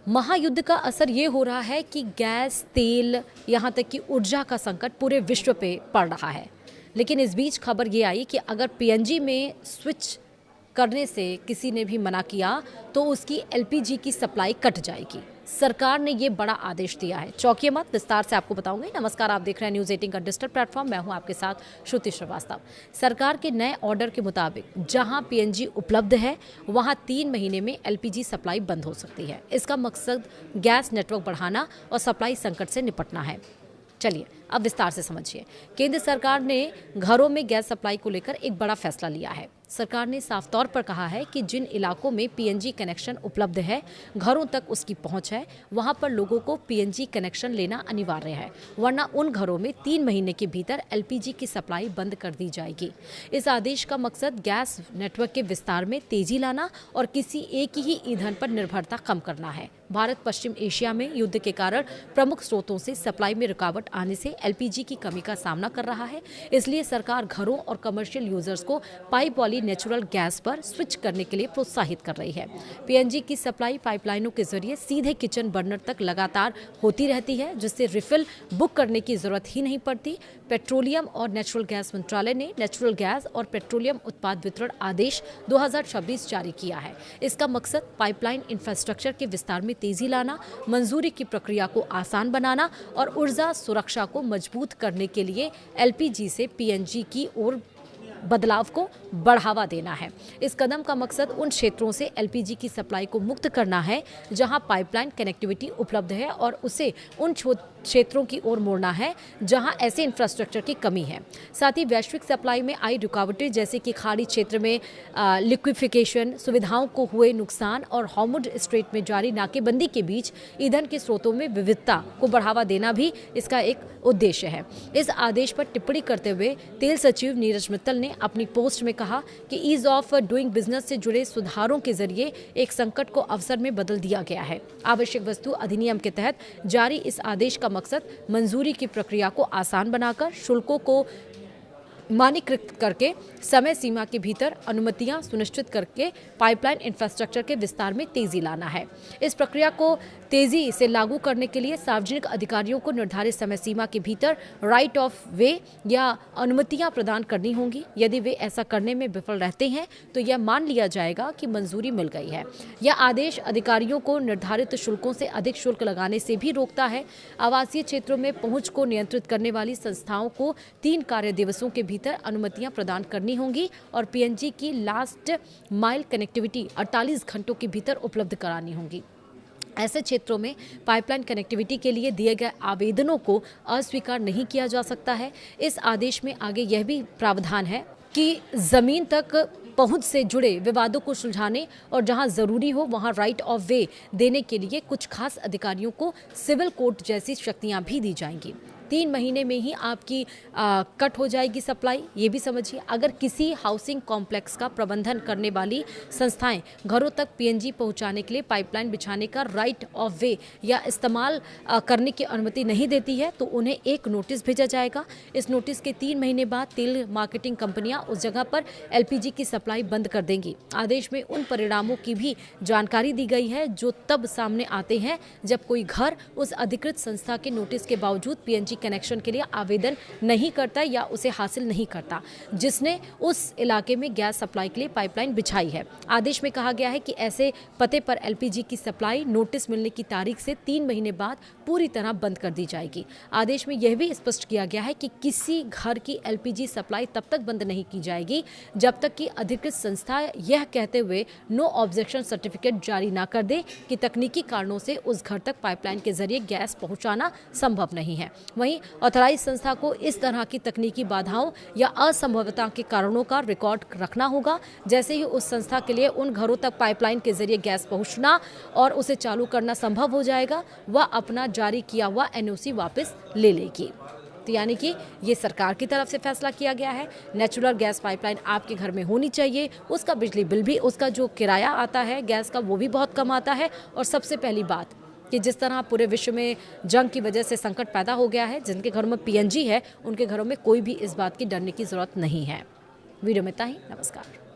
महायुद्ध का असर ये हो रहा है कि गैस, तेल, यहाँ तक कि ऊर्जा का संकट पूरे विश्व पे पड़ रहा है। लेकिन इस बीच खबर ये आई कि अगर पीएनजी में स्विच करने से किसी ने भी मना किया तो उसकी एलपीजी की सप्लाई कट जाएगी। सरकार ने ये बड़ा आदेश दिया है। चौंकिए मत, विस्तार से आपको बताऊंगी। नमस्कार, आप देख रहे हैं न्यूज़ 18 का डिजिटल प्लेटफॉर्म। मैं हूं आपके साथ श्रुति श्रीवास्तव। सरकार के नए ऑर्डर के मुताबिक जहां पीएनजी उपलब्ध है वहां 3 महीने में एलपीजी सप्लाई बंद हो सकती है। इसका मकसद गैस नेटवर्क बढ़ाना और सप्लाई संकट से निपटना है। चलिए अब विस्तार से समझिए। केंद्र सरकार ने घरों में गैस सप्लाई को लेकर एक बड़ा फैसला लिया है। सरकार ने साफ तौर पर कहा है कि जिन इलाकों में पीएनजी कनेक्शन उपलब्ध है, घरों तक उसकी पहुंच है, वहां पर लोगों को पीएनजी कनेक्शन लेना अनिवार्य है, वरना उन घरों में 3 महीने के भीतर एलपीजी की सप्लाई बंद कर दी जाएगी। इस आदेश का मकसद गैस नेटवर्क के विस्तार में तेजी लाना और किसी एक ही ईंधन पर निर्भरता कम करना है। भारत पश्चिम एशिया में युद्ध के कारण प्रमुख स्रोतों से सप्लाई में रुकावट आने से एलपीजी की कमी का सामना कर रहा है। इसलिए सरकार घरों और कमर्शियल यूजर्स को पाइप वाली नेचुरल गैस पर स्विच करने के लिए प्रोत्साहित कर रही है। पीएनजी की सप्लाई पाइपलाइनों के जरिए सीधे किचन बर्नर तक लगातार होती रहती है, जिससे रिफिल बुक करने की जरूरत ही नहीं पड़ती। पेट्रोलियम और नेचुरल गैस मंत्रालय ने नेचुरल गैस और पेट्रोलियम उत्पाद वितरण आदेश 2026 जारी किया है। इसका मकसद पाइपलाइन इंफ्रास्ट्रक्चर के विस्तार में तेजी लाना, मंजूरी की प्रक्रिया को आसान बनाना और ऊर्जा सुरक्षा को मजबूत करने के लिए एलपीजी से पीएनजी की ओर बदलाव को बढ़ावा देना है। इस कदम का मकसद उन क्षेत्रों से एलपीजी की सप्लाई को मुक्त करना है जहां पाइपलाइन कनेक्टिविटी उपलब्ध है और उसे उन क्षेत्रों की ओर मोड़ना है जहां ऐसे इंफ्रास्ट्रक्चर की कमी है। साथ ही वैश्विक सप्लाई में आई रुकावटें जैसे कि खाड़ी क्षेत्र में लिक्विफिकेशन, सुविधाओं को हुए नुकसान और हॉर्मुज स्ट्रेट में जारी नाकेबंदी के बीच ईंधन के स्रोतों में विविधता को बढ़ावा देना भी इसका एक उद्देश्य है। इस आदेश पर टिप्पणी करते हुए तेल सचिव नीरज मित्तल ने अपनी पोस्ट में कहा कि ईज ऑफ डूइंग बिजनेस से जुड़े सुधारों के जरिए एक संकट को अवसर में बदल दिया गया है। आवश्यक वस्तु अधिनियम के तहत जारी इस आदेश का मकसद मंजूरी की प्रक्रिया को आसान बनाकर शुल्कों को मानकीकृत करके समय सीमा के भीतर अनुमतियां सुनिश्चित करके पाइपलाइन इंफ्रास्ट्रक्चर के विस्तार में तेजी लाना है। इस प्रक्रिया को तेजी से लागू करने के लिए सार्वजनिक अधिकारियों को निर्धारित समय सीमा के भीतर राइट ऑफ वे या अनुमतियां प्रदान करनी होंगी। यदि वे ऐसा करने में विफल रहते हैं तो यह मान लिया जाएगा कि मंजूरी मिल गई है। यह आदेश अधिकारियों को निर्धारित शुल्कों से अधिक शुल्क लगाने से भी रोकता है। आवासीय क्षेत्रों में पहुंच को नियंत्रित करने वाली संस्थाओं को 3 कार्य दिवसों के भीतर अनुमतियां प्रदान करनी होंगी और पीएनजी की लास्ट माइल कनेक्टिविटी 48 घंटों के भीतर उपलब्ध करानी होगी। ऐसे क्षेत्रों में पाइपलाइन कनेक्टिविटी के लिए दिए गए आवेदनों को अस्वीकार नहीं किया जा सकता है। इस आदेश में आगे यह भी प्रावधान है कि जमीन तक पहुंच से जुड़े विवादों को सुलझाने और जहां जरूरी हो वहां राइट ऑफ वे देने के लिए कुछ खास अधिकारियों को सिविल कोर्ट जैसी शक्तियां भी दी जाएंगी। 3 महीने में ही आपकी कट हो जाएगी सप्लाई। ये भी समझिए, अगर किसी हाउसिंग कॉम्प्लेक्स का प्रबंधन करने वाली संस्थाएं घरों तक पीएनजी पहुंचाने के लिए पाइपलाइन बिछाने का राइट ऑफ वे या इस्तेमाल करने की अनुमति नहीं देती है तो उन्हें एक नोटिस भेजा जाएगा। इस नोटिस के 3 महीने बाद तेल मार्केटिंग कंपनियां उस जगह पर एलपीजी की सप्लाई बंद कर देंगी। आदेश में उन परिणामों की भी जानकारी दी गई है जो तब सामने आते हैं जब कोई घर उस अधिकृत संस्था के नोटिस के बावजूद पीएनजी कनेक्शन के लिए आवेदन नहीं करता या उसे हासिल नहीं करता, जिसने उस इलाके में गैस सप्लाई के लिए पाइपलाइन बिछाई है। आदेश में कहा गया है कि ऐसे पते पर एलपीजी की सप्लाई नोटिस मिलने की तारीख से 3 महीने बाद पूरी तरह बंद कर दी जाएगी। आदेश में यह भी स्पष्ट किया गया है कि किसी घर की एलपीजी सप्लाई तब तक बंद नहीं की जाएगी जब तक कि अधिकृत संस्था यह कहते हुए नो ऑब्जेक्शन सर्टिफिकेट जारी ना कर दे कि तकनीकी कारणों से उस घर तक पाइपलाइन के जरिए गैस पहुंचाना संभव नहीं है। वहीं ऑथराइज संस्था को इस तरह की तकनीकी बाधाओं या असंभवता के कारणों का रिकॉर्ड रखना होगा। जैसे ही उस संस्था के लिए उन घरों तक पाइपलाइन के जरिए गैस पहुंचना और उसे चालू करना संभव हो जाएगा, वह अपना जारी किया हुआ एनओसी वापस ले लेगी। तो यानी कि ये सरकार की तरफ से फैसला किया गया है। नेचुरल गैस पाइपलाइन आपके घर में होनी चाहिए। उसका बिजली बिल भी, उसका जो किराया आता है गैस का, वो भी बहुत कम आता है। और सबसे पहली बात कि जिस तरह पूरे विश्व में जंग की वजह से संकट पैदा हो गया है, जिनके घरों में पीएनजी है उनके घरों में कोई भी इस बात की डरने की जरूरत नहीं है। वीडियो में इतना ही। नमस्कार।